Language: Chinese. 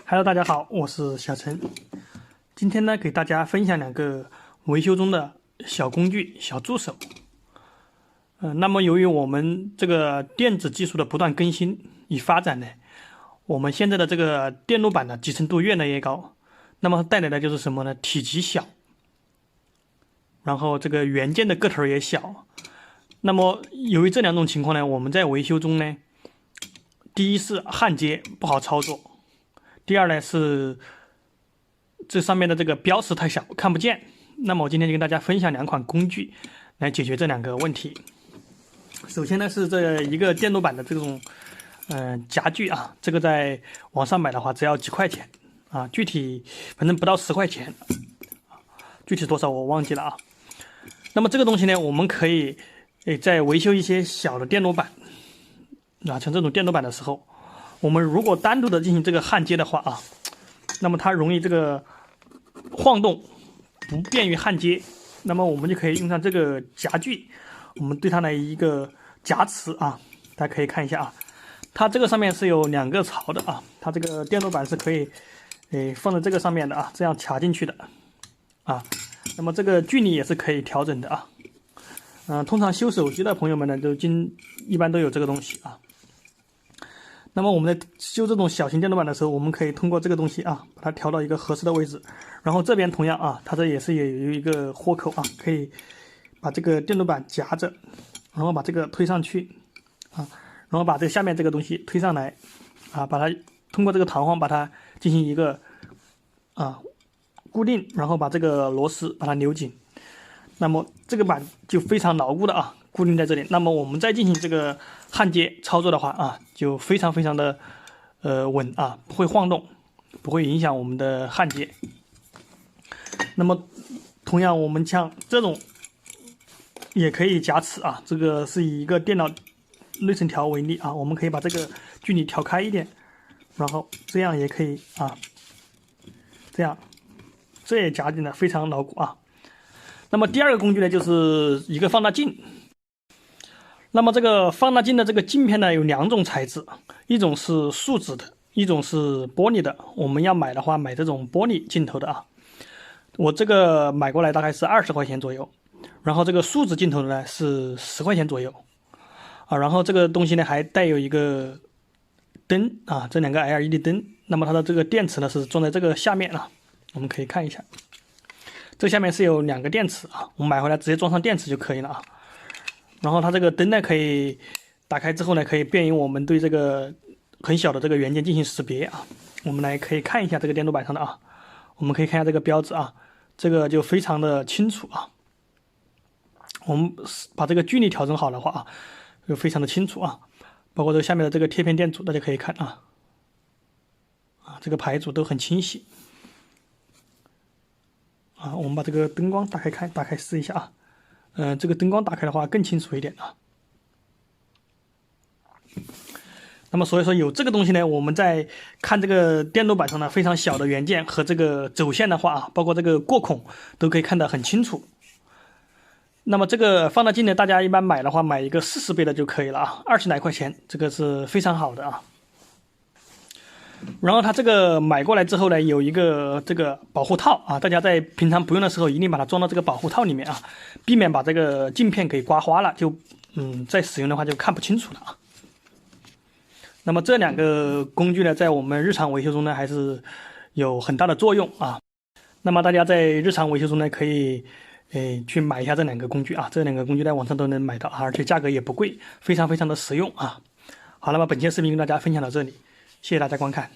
Hello，大家好，我是小陈。今天呢，给大家分享两个维修中的小工具、小助手。那么由于我们这个电子技术的不断更新与发展呢，我们现在的这个电路板的集成度越来越高，那么带来的就是什么呢？体积小，然后这个元件的个头也小。那么由于这两种情况呢，我们在维修中呢，第一是焊接不好操作。第二呢是这上面的这个标识太小看不见。那么我今天就跟大家分享两款工具来解决这两个问题。首先呢是这一个电路板的这种夹具啊，这个在网上买的话只要几块钱啊，具体反正不到10块钱，具体多少我忘记了啊。那么这个东西呢，我们可以在维修一些小的电路板啊，像这种电路板的时候，我们如果单独的进行这个焊接的话啊，那么它容易这个晃动，不便于焊接。那么我们就可以用上这个夹具，我们对它的一个夹持啊，大家可以看一下啊，它这个上面是有2个槽的啊，它这个电路板是可以放在这个上面的啊，这样卡进去的啊。那么这个距离也是可以调整的啊。通常修手机的朋友们呢，一般都有这个东西啊。那么我们在修这种小型电路板的时候，我们可以通过这个东西啊，把它调到一个合适的位置。然后这边同样啊，它这也是有一个豁口啊，可以把这个电路板夹着，然后把这个推上去啊，然后把这个下面这个东西推上来啊，把它通过这个弹簧把它进行一个固定，然后把这个螺丝把它扭紧。那么这个板就非常牢固的啊，固定在这里。那么我们再进行这个焊接操作的话啊，就非常的稳啊，不会晃动，不会影响我们的焊接。那么同样我们像这种也可以夹持啊，这个是以一个电脑内存条为例啊，我们可以把这个距离调开一点，然后这样也可以啊，这也夹紧的非常牢固啊。那么第二个工具呢，就是一个放大镜。那么这个放大镜的这个镜片呢，有2种材质，一种是树脂的，一种是玻璃的。我们要买的话，买这种玻璃镜头的啊。我这个买过来大概是20块钱左右，然后这个树脂镜头的呢是10块钱左右啊。然后这个东西呢还带有一个灯啊，这2个 LED 灯。那么它的这个电池呢是装在这个下面啊，我们可以看一下。这下面是有2个电池啊，我们买回来直接装上电池就可以了啊。然后它这个灯呢，可以打开之后呢，可以便于我们对这个很小的这个元件进行识别啊。我们可以看一下这个电路板上的啊，我们可以看一下这个标志啊，这个就非常的清楚啊。我们把这个距离调整好的话啊，就非常的清楚啊。包括这个下面的这个贴片电阻，大家可以看啊，这个排阻都很清晰。我们把这个灯光打开试一下啊，这个灯光打开的话更清楚一点啊。那么所以说有这个东西呢，我们在看这个电路板上的非常小的元件和这个走线的话啊，包括这个过孔都可以看得很清楚。那么这个放大镜呢，大家一般买的话，买一个40倍的就可以了啊，20来块钱，这个是非常好的啊。然后它这个买过来之后呢，有一个这个保护套啊，大家在平常不用的时候一定把它装到这个保护套里面啊，避免把这个镜片给刮花了，就再使用的话就看不清楚了啊。那么这2个工具呢，在我们日常维修中呢，还是有很大的作用啊。那么大家在日常维修中呢，可以去买一下这2个工具啊，这2个工具在网上都能买到啊，而且价格也不贵，非常的实用啊。好，那么本期视频跟大家分享到这里。谢谢大家观看。